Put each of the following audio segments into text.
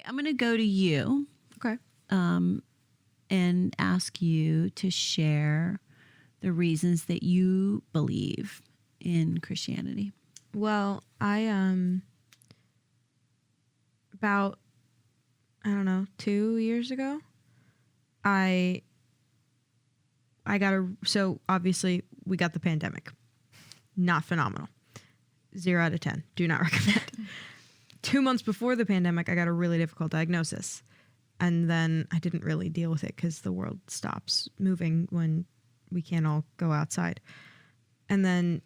I'm going to go to you. Okay. And ask you to share the reasons that you believe in Christianity. Well, I about, I don't know, 2 years ago, I got so obviously we got the pandemic. Not phenomenal. 0 out of 10. Do not recommend. 2 months before the pandemic, I got a really difficult diagnosis. And then I didn't really deal with it because the world stops moving when we can't all go outside. And then,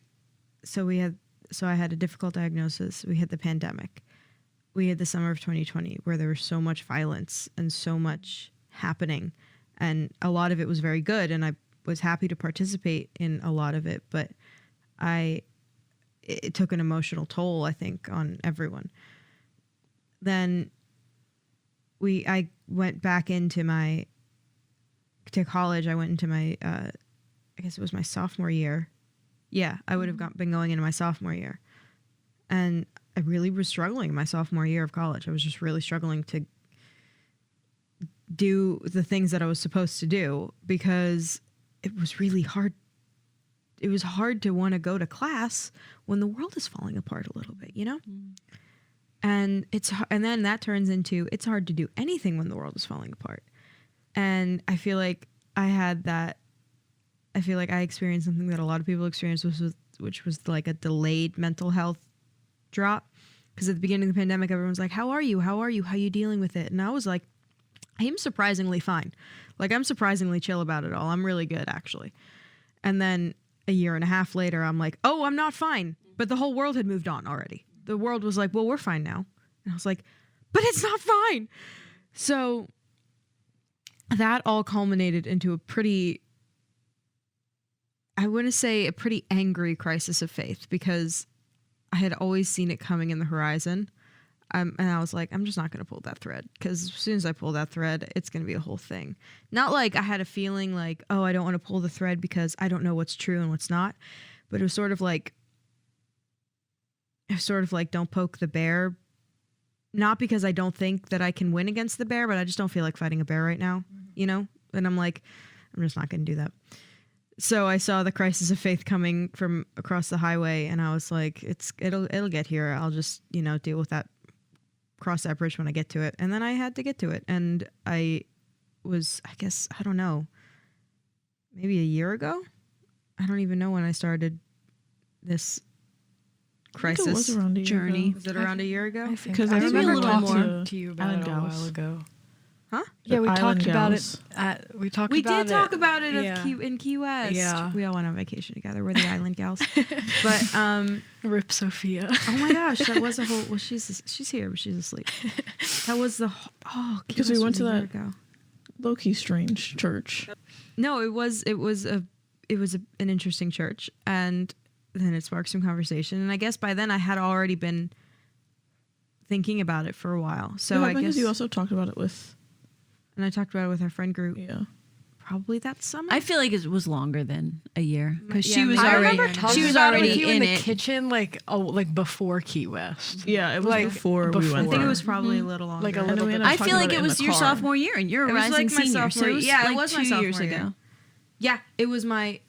so I had a difficult diagnosis. We had the pandemic. We had the summer of 2020 where there was so much violence and so much happening. And a lot of it was very good. And I was happy to participate in a lot of it. But it took an emotional toll, I think, on everyone. Then I went back into to college. I went into my, I guess it was my sophomore year. Yeah, I would have been going into my sophomore year. And I really was struggling in my sophomore year of college. I was just really struggling to do the things that I was supposed to do because it was really hard. It was hard to want to go to class when the world is falling apart a little bit, you know? Mm. And then that turns into, it's hard to do anything when the world is falling apart. And I feel like I experienced something that a lot of people experience, which was like a delayed mental health drop. Because at the beginning of the pandemic, everyone's like, how are you? How are you? How are you dealing with it? And I was like, I am surprisingly fine. Like, I'm surprisingly chill about it all. I'm really good, actually. And then a year and a half later, I'm like, oh, I'm not fine. But the whole world had moved on already. The world was like, well, we're fine now. And I was like, but it's not fine. So that all culminated into a pretty angry crisis of faith because I had always seen it coming in the horizon. And I was like, I'm just not going to pull that thread because as soon as I pull that thread, it's going to be a whole thing. Not like I had a feeling like, oh, I don't want to pull the thread because I don't know what's true and what's not. But it was sort of like, don't poke the bear. Not because I don't think that I can win against the bear, but I just don't feel like fighting a bear right now, you know? And I'm like, I'm just not going to do that. So I saw the crisis of faith coming from across the highway and I was like, it'll get here. I'll just, deal with that, cross that bridge when I get to it. And then I had to get to it. And I guess, I don't know, maybe a year ago? I don't even know when I started this crisis it was around a year journey. Ago. Was it around a year ago? Because I remember talking to you about Island it a Gals. while ago. Huh? Yeah, we talked about it. We did talk about it in Key West. Yeah. We all went on vacation together. We're the Island Gals. But Rip Sophia. Oh my gosh, that was a whole. Well, she's here, but she's asleep. That was the. Because we went to that ago. Low-key strange church. No, it was an interesting church, and then it sparked some conversation. And I guess by then I had already been thinking about it for a while. So yeah, I guess you also talked about it with. And I talked about it with our friend group. Yeah. Probably that summer. I feel like it was longer than a year because Yeah, she was I already remember talking she was about it with already you in in the it. kitchen, like before Key West. Yeah, it was before we went. I think there. it was probably a little longer. Like a And then little we bit. ended up I talking feel like about it in was the your car. sophomore year, and you're a It was rising like my senior. sophomore So it was year. Yeah, it like was my 2 years sophomore year. ago. Yeah, it was my.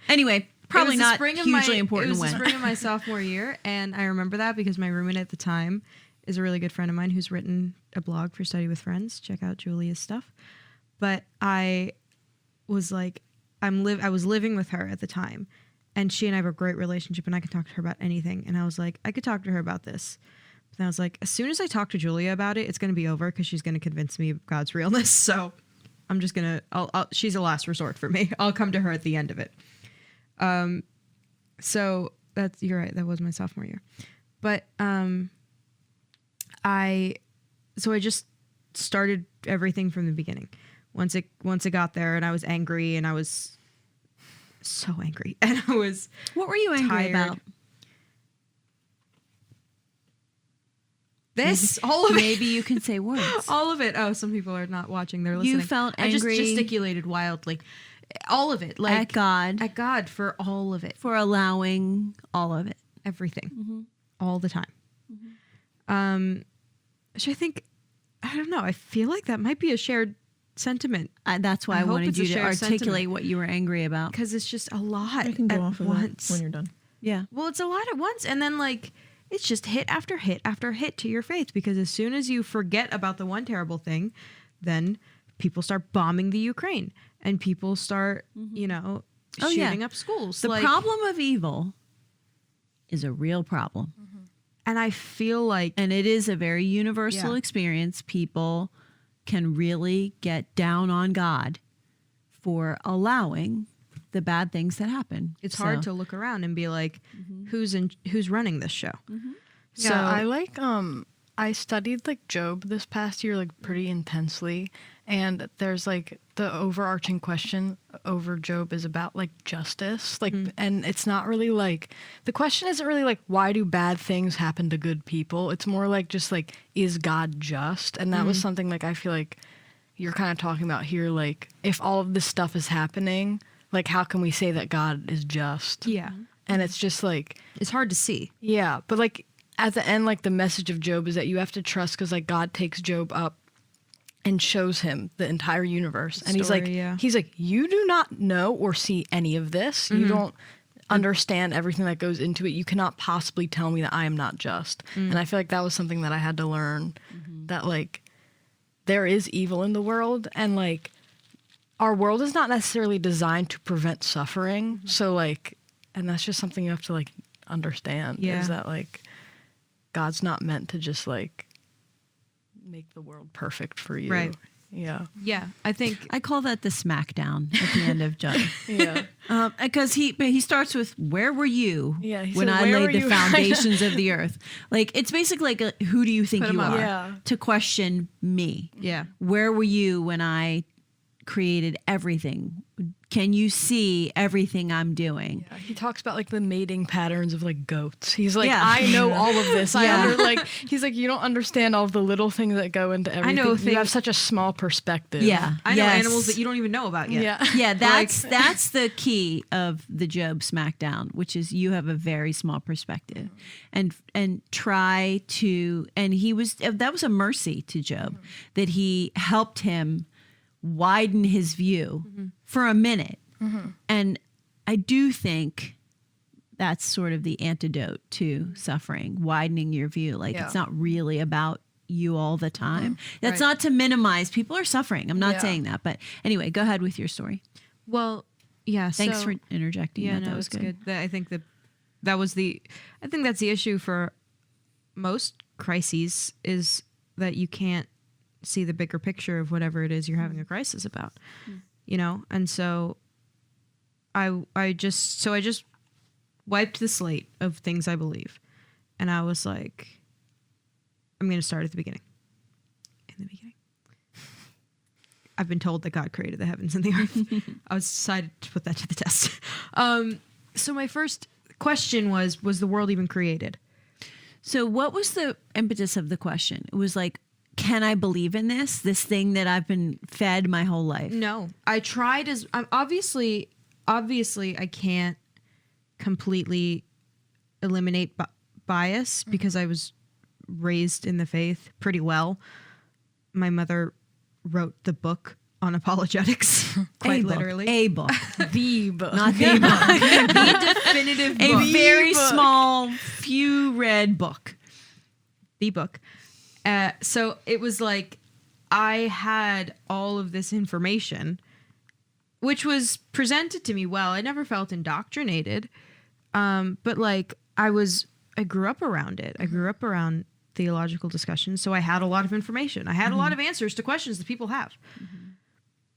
Anyway, probably it was the not spring of hugely my, important It was when. the spring of my sophomore year, and I remember that because my roommate at the time is a really good friend of mine who's written a blog for Study with Friends. Check out Julia's stuff. But I was like, I was living with her at the time, and she and I have a great relationship, and I could talk to her about anything. And I was like, I could talk to her about this. But then I was like, as soon as I talk to Julia about it, it's going to be over because she's going to convince me of God's realness. So I'm just going to, she's a last resort for me. I'll come to her at the end of it. So you're right. That was my sophomore year. But I just started everything from the beginning. Once it got there, and I was angry, and I was so angry, and I was What were you angry tired. about? All of it. Maybe you can say words. All of it. Oh, some people are not watching. They're listening. You felt I just angry gesticulated wildly. All of it. Like at God for all of it. for allowing all of it. Everything. Mm-hmm. All the time. Mm-hmm. Which I think I don't know. I feel like that might be a shared sentiment That's why I I hope wanted it's a you to shared articulate sentiment. what you were angry about. because it's just a lot I can go at off of once. that when you're done. Yeah. Well, it's a lot at once. And then, like, it's just hit after hit after hit to your faith. Because as soon as you forget about the one terrible thing, then people start bombing the Ukraine and people start, you know, Oh, yeah. shooting up schools. The problem of evil is a real problem. And I feel like, And it is a very universal Yeah. experience. People can really get down on God for allowing the bad things that happen. it's hard So- to look around and be like, who's running this show? Yeah, So I like I studied like Job this past year like pretty intensely, and there's like the overarching question over Job is about like justice, like and it's not really like the question isn't really like why do bad things happen to good people? It's more like just like is God just? And that was something like I feel like you're kind of talking about here, like if all of this stuff is happening, like how can we say that God is just? yeah, And it's just like it's hard to see. yeah, but like at the end, like the message of Job is that you have to trust because like God takes Job up and shows him the entire universe, and Story, yeah. he's like, you do not know or see any of this. You don't understand everything that goes into it. You cannot possibly tell me that I am not just. And I feel like that was something that I had to learn that like there is evil in the world, and like our world is not necessarily designed to prevent suffering. So like, and that's just something you have to like understand Yeah. is that like God's not meant to just like make the world perfect for you. Right. Yeah. Yeah, I think I call that the smackdown at the end of Job. Yeah. Because he starts with, where were you Yeah, he when said, I "Where were laid the you?" foundations of the earth? Like, it's basically like, who do you think Put 'em you up. are? Yeah. To question me. yeah. Where were you when I created everything? Can you see everything I'm doing? He talks about like the mating patterns of like goats. He's like, Yeah. I know all of this. Yeah. He's like, you don't understand all of the little things that go into everything. know You things- have such a small perspective. Yeah. I know Yes. animals that you don't even know about yet. Yeah. Yeah, that's the key of the Job smackdown, which is you have a very small perspective, and try to. And that was a mercy to Job that he helped him widen his view for a minute, and I do think that's sort of the antidote to suffering, widening your view. Like Yeah. it's not really about you all the time. That's Right. not to minimize. People are suffering. I'm not Yeah. saying that, but anyway, go ahead with your story. Well, yeah. Thanks so- for interjecting. Yeah, that no, was it's good. I think I think that's the issue for most crises is that you can't see the bigger picture of whatever it is you're having a crisis about, you know? And so I just wiped the slate of things I believe. And I was like, I'm going to start at the beginning. In the beginning. I've been told that God created the heavens and the earth. I was decided to put that to the test. So my first question was the world even created? So what was the impetus of the question? It was like, can I believe in this thing that I've been fed my whole life? No. I tried obviously I can't completely eliminate bias because I was raised in the faith pretty well. My mother wrote the book on apologetics, quite literally. A book, The book. not the book. The definitive A book. very small, few read book. The book. So it was like I had all of this information, which was presented to me well. I never felt indoctrinated, but like I grew up around it. I grew up around theological discussions, so I had a lot of information. I had a lot of answers to questions that people have.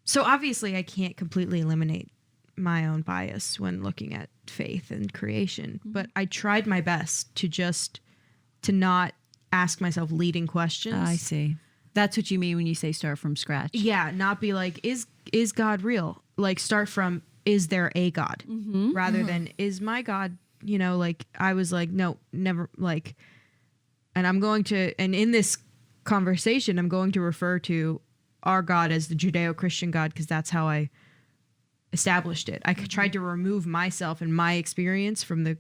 So obviously, I can't completely eliminate my own bias when looking at faith and creation, but I tried my best to not ask myself leading questions. I see. That's what you mean when you say start from scratch. Yeah, not be like, is God real? Like start from, is there a God? Rather than, is my God, you know, like I was like, no, never, like, and in this conversation, I'm going to refer to our God as the Judeo-Christian God because that's how I established it. I tried to remove myself and my experience from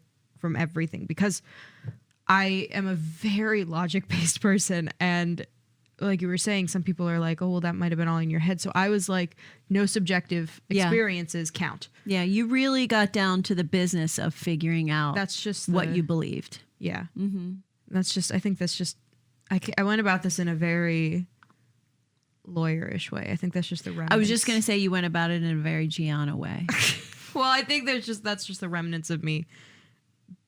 everything because I am a very logic-based person and like you were saying, some people are like, oh, well, that might have been all in your head. So I was like, no subjective Yeah. experiences count. Yeah, you really got down to the business of figuring out That's just what the- you believed. Yeah. Mm-hmm. That's just, I think that's just, I went about this in a very lawyerish way. I think that's just the remnants. I was just going to say you went about it in a very Gianna way. Well, I think that's just the remnants of me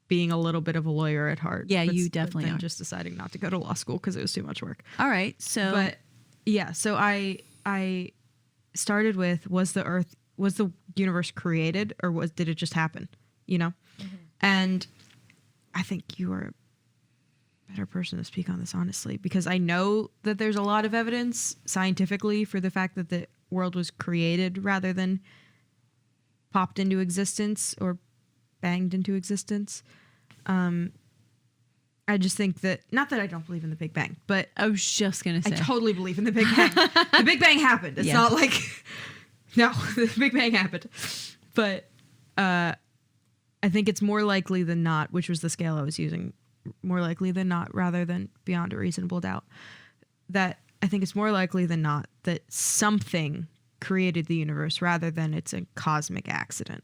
being a little bit of a lawyer at heart. Yeah, But you definitely then are. just deciding not to go to law school because it was too much work. All right, so But yeah, so I started with, was the universe created, or did it just happen? You know? And I think you are a better person to speak on this, honestly, because I know that there's a lot of evidence scientifically for the fact that the world was created rather than popped into existence or banged into existence. I just think that, not that I don't believe in the Big Bang, but I was just going to I say. totally believe in the Big Bang. The Big Bang happened. It's Yeah. not like, no, the Big Bang happened. But I think it's more likely than not, which was the scale I was using, more likely than not, rather than beyond a reasonable doubt, that I think it's more likely than not that something created the universe rather than it's a cosmic accident.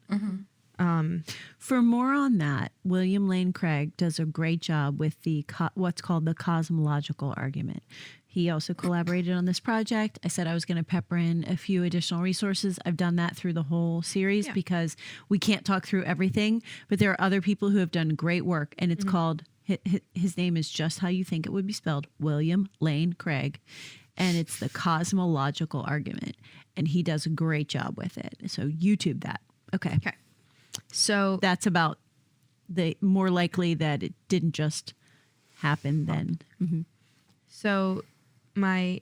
For more on that, William Lane Craig does a great job with the what's called the cosmological argument. He also collaborated on this project. I said I was going to pepper in a few additional resources. I've done that through the whole series because we can't talk through everything, but there are other people who have done great work, and it's called, his name is just how you think it would be spelled, William Lane Craig, and it's the cosmological argument, and he does a great job with it. So YouTube that. Okay. So That's about the more likely that it didn't just happen then. So my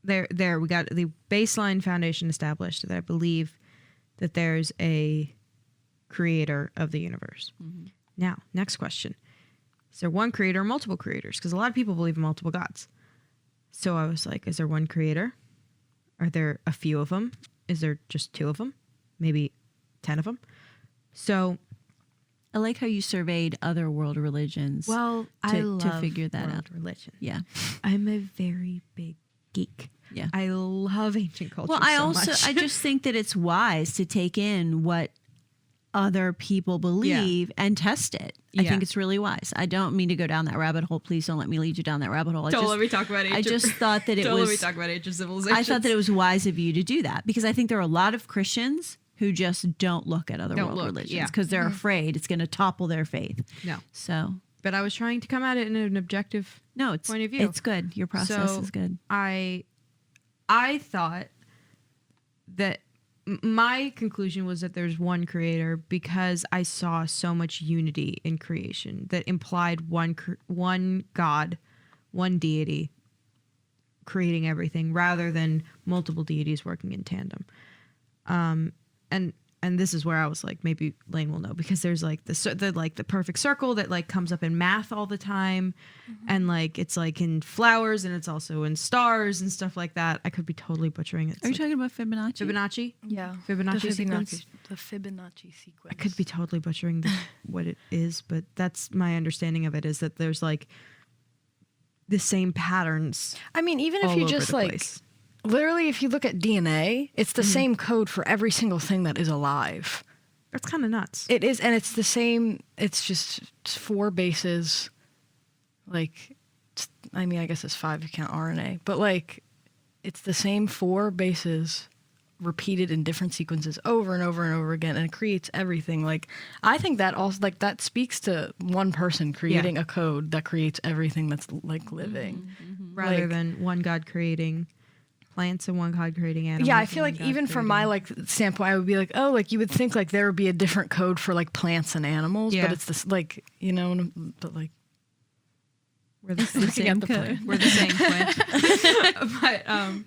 there we got the baseline foundation established that I believe that there's a creator of the universe. Now, next question. Is there one creator or multiple creators? Because a lot of people believe in multiple gods. So I was like, is there one creator? Are there a few of them? Is there just 2 of them? Maybe 10 of them? So, I like how you surveyed other world religions. well, I to love figure that world out. religion. Yeah. I'm a very big geek. Yeah. I love ancient culture. Well, I so also much. I just think that it's wise to take in what other people believe and test it. I Yeah. think it's really wise. I don't mean to go down that rabbit hole. Please don't let me lead you down that rabbit hole. Let me talk about ancient. I just thought that it Don't let me was talk about ancient civilizations. I thought that it was wise of you to do that because I think there are a lot of Christians who just don't look at other Don't world look, religions yeah. because they're afraid it's going to topple their faith. no, So but I was trying to come at it in an objective. no, it's Point of view. It's good. Your process So, is good. I thought that my conclusion was that there's one creator because I saw so much unity in creation that implied one God, one deity creating everything rather than multiple deities working in tandem. And this is where I was like, maybe Lane will know because there's like the perfect circle that like comes up in math all the time, and like it's like in flowers and it's also in stars and stuff like that. I could be totally butchering it. It's Are you like talking about Fibonacci? Fibonacci? Yeah. Fibonacci sequence? The Fibonacci sequence. I could be totally butchering what it is, but that's my understanding of it is that there's like the same patterns. I mean, even if all you over just the like place. literally if you look at DNA, it's the same code for every single thing that is alive. That's kind of nuts. It is, and it's the same. It's just 4 bases. Like, I mean, I guess it's 5 if you count RNA, but like, it's the same 4 bases repeated in different sequences over and over and over again, and it creates everything. Like, I think that also like that speaks to one person creating a code that creates everything that's like living. Rather like- than one God creating plants and one God creating animals. Yeah, I and feel one like God even from my creating- like standpoint, I would be like, oh, like you would think like there would be a different code for like plants and animals, Yeah. but it's this like but like we're the the same same code. code. We're the same twin. But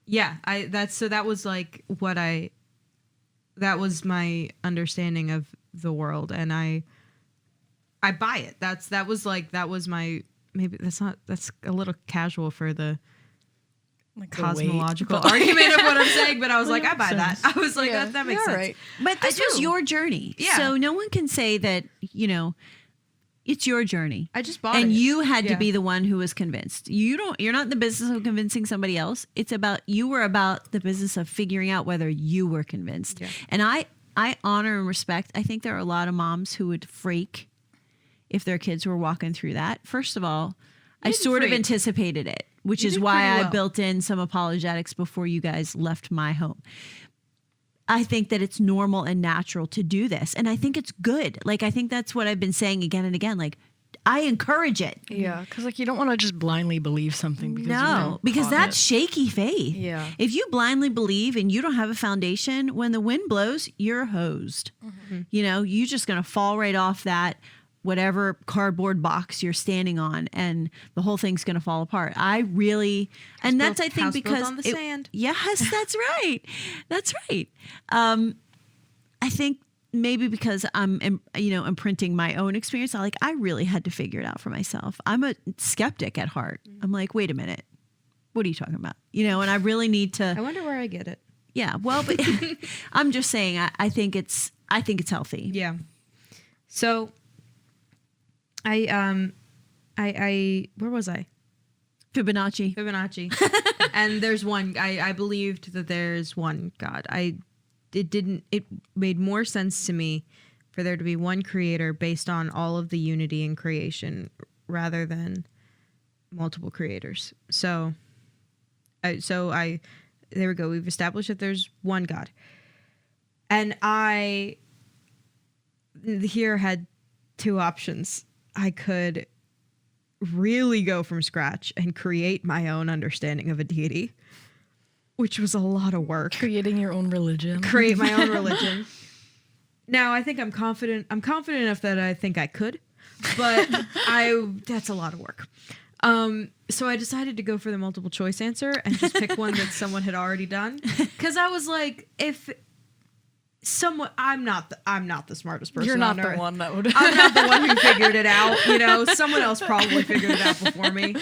yeah, that was like that was my understanding of the world, and I buy it. That was my maybe that's a little casual for the like cosmological argument of what I'm saying, but I was like, I buy that. I was like, Yeah, that makes you're sense. right. But this I was do. your journey. Yeah. So no one can say that, It's your journey. I just bought and it. you had to Yeah. be the one who was convinced. You're not in the business of convincing somebody else. You were about the business of figuring out whether you were convinced. Yeah. And I honor and respect. I think there are a lot of moms who would freak if their kids were walking through that. First of all, I didn't sort of freak. anticipated it, which You is did why pretty I well. built in some apologetics before you guys left my home. I think that it's normal and natural to do this. And I think it's good. Like, I think that's what I've been saying again and again. Like, I encourage it. Yeah, because like you don't want to just blindly believe something because you No, don't because on that's it. shaky faith. Yeah. If you blindly believe and you don't have a foundation, when the wind blows, you're hosed. You know, you're just going to fall right off that whatever cardboard box you're standing on, and the whole thing's going to fall apart. I really, and that's, I think, house built because on the sand. Yes, that's right. That's right. I think maybe because I'm, imprinting my own experience, I really had to figure it out for myself. I'm a skeptic at heart. I'm like, wait a minute. What are you talking about? And I really need to. I wonder where I get it. Yeah, well, but I'm just saying. I think it's healthy. Yeah. So I where was I? Fibonacci. Fibonacci. And there's one. I believed that there's one God. It made more sense to me for there to be one creator based on all of the unity in creation rather than multiple creators. So there we go. We've established that there's one God. And I here had two options. I could really go from scratch and create my own understanding of a deity, which was a lot of work. Creating your own religion. Create my own religion. Now, I think I'm confident enough that I think I could, but that's a lot of work. So I decided to go for the multiple choice answer and just pick one that someone had already done. Cause I was like, I'm not the smartest person. You're not on the earth. one that would. I'm not the one who figured it out. Someone else probably figured it out before me.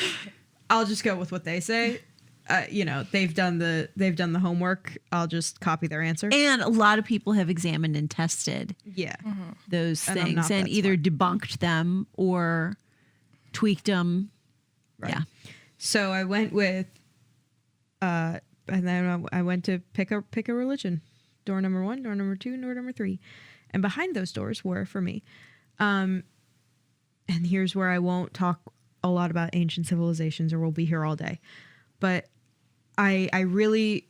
I'll just go with what they say. They've done the homework. I'll just copy their answer. And a lot of people have examined and tested Yeah. those And I'm things not and that either debunked them or tweaked them. Right. Yeah. So I went with, and then I went to pick a religion. Door number 1, door number 2, door number 3, and behind those doors were for me. And here's where I won't talk a lot about ancient civilizations, or we'll be here all day. But I really,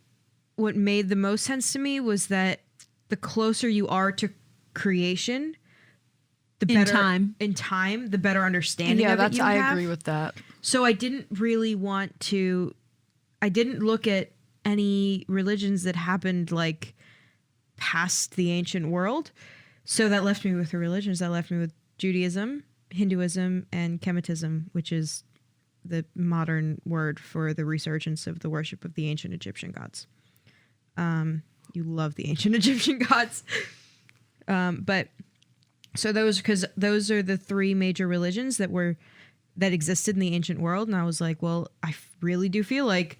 what made the most sense to me was that the closer you are to creation, the In better time. the better understanding Yeah, of it you I have. agree with that. So I didn't look at any religions that happened like past the ancient world. So that left me with the religions. That left me with Judaism, Hinduism, and Kemetism, which is the modern word for the resurgence of the worship of the ancient Egyptian gods. You love the ancient Egyptian gods. But so those are the three major religions that existed in the ancient world. And I was like, well, I really do feel like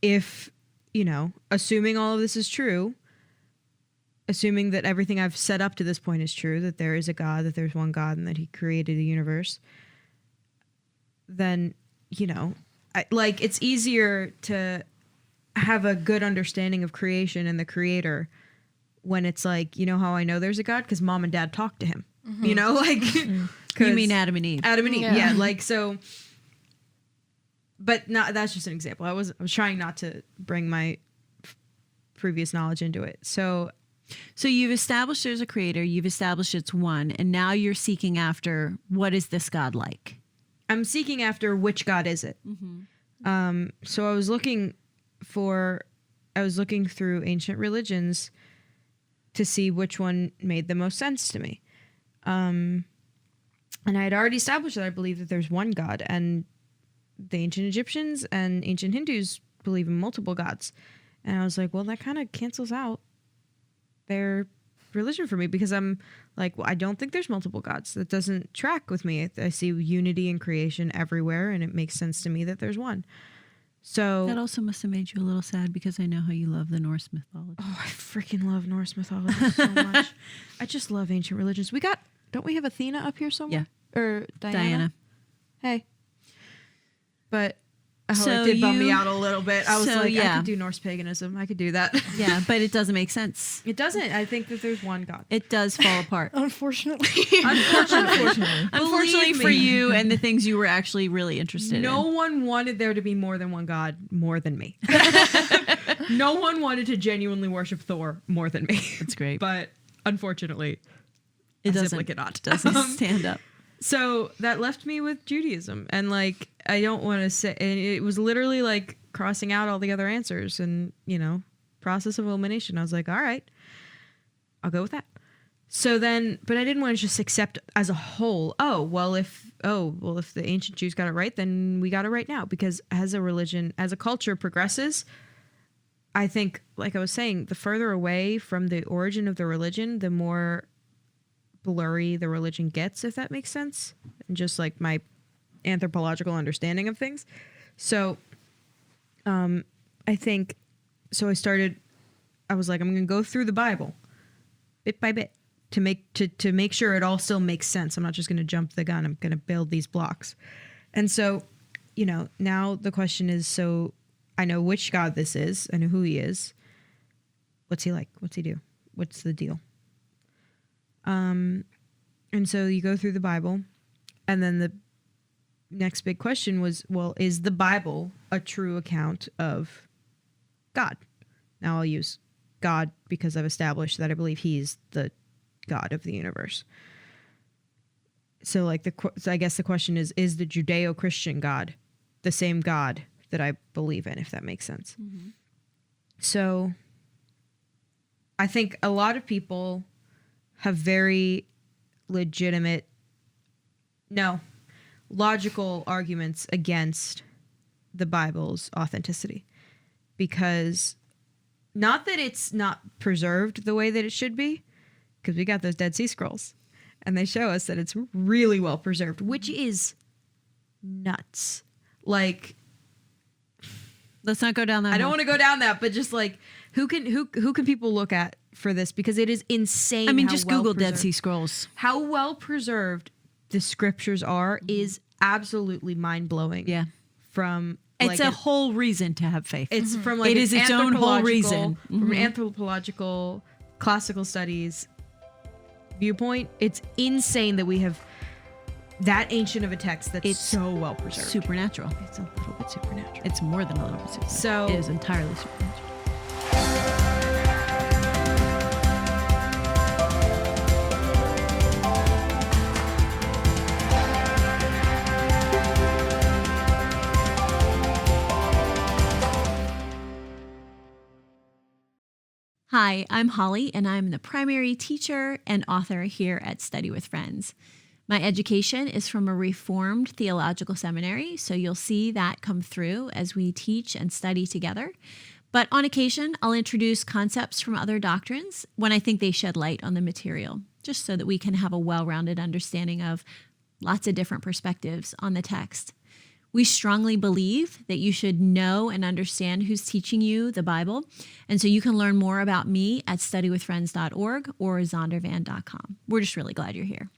if, assuming all of this is true, assuming that everything I've set up to this point is true, that there is a God, that there's one God, and that he created a universe, then, it's easier to have a good understanding of creation and the creator when it's like, how I know there's a God? Because mom and dad talked to him, You mean Adam and Eve? Adam and Eve, Yeah. so. But that's just an example. I was trying not to bring my previous knowledge into it. So you've established there's a creator, you've established it's one, and now you're seeking after what is this God like? I'm seeking after which God is it. So I was looking through ancient religions to see which one made the most sense to me. And I had already established that I believe that there's one God, and the ancient Egyptians and ancient Hindus believe in multiple gods. And I was like, well, that kind of cancels out their religion for me, because I'm like, well, I don't think there's multiple gods. That doesn't track with me. I see unity in creation everywhere, and it makes sense to me that there's one. So That also must have made you a little sad because I know how you love the Norse mythology. oh, I freaking love Norse mythology so much. I just love ancient religions. Don't we have Athena up here somewhere? or Diana. Diana. Hey. But So it did bum me you- out a little bit. I was so, like, I yeah. could do Norse paganism. I could do that. Yeah, but it doesn't make sense. It doesn't. I think that there's one God. It does fall apart. Unfortunately. Unfortunately. Unfortunately for me. you and the things you were actually really interested No in. one wanted there to be more than one God more than me. No one wanted to genuinely worship Thor more than me. That's great. But unfortunately, It I doesn't, simply cannot. doesn't stand up. So that left me with Judaism. And like, I don't want to say, and it was literally like crossing out all the other answers and, process of elimination. I was like, all right, I'll go with that. So then, but I didn't want to just accept as a whole, if the ancient Jews got it right, then we got it right now. Because as a religion, as a culture progresses, I think, like I was saying, the further away from the origin of the religion, the more blurry the religion gets, if that makes sense. And just like my anthropological understanding of things. So I think, so I was like, I'm going to go through the Bible bit by bit to make sure it all still makes sense. I'm not just going to jump the gun. I'm going to build these blocks. And so, now the question is, so I know which God this is. I know who he is. What's he like? What's he do? What's the deal? And so you go through the Bible, and then the next big question was, well, is the Bible a true account of God? Now I'll use God because I've established that I believe he's the God of the universe. So I guess the question is the Judeo-Christian God the same God that I believe in, if that makes sense? Mm-hmm. So I think a lot of people have very legitimate, logical arguments against the Bible's authenticity, because not that it's not preserved the way that it should be, because we got those Dead Sea Scrolls and they show us that it's really well preserved, which is nuts. Like, Let's not go down that. I don't want to go down that, but just like, who can people look at for this? Because it is insane. I mean, how just well Google Dead preserved- Sea Scrolls. How well preserved the scriptures are is absolutely mind blowing. Yeah. From It's a whole reason to have faith. it's from like It an is its own whole anthropological- reason. From an anthropological, classical studies viewpoint, it's insane that we have that ancient of a text that's It's so well preserved. supernatural. It's a little bit supernatural. It's more than a little bit supernatural. So- it is entirely supernatural. Hi, I'm Holly, and I'm the primary teacher and author here at Study with Friends. My education is from a Reformed theological seminary, so you'll see that come through as we teach and study together. But on occasion, I'll introduce concepts from other doctrines when I think they shed light on the material, just so that we can have a well-rounded understanding of lots of different perspectives on the text. We strongly believe that you should know and understand who's teaching you the Bible. And so you can learn more about me at studywithfriends.org or zondervan.com. We're just really glad you're here.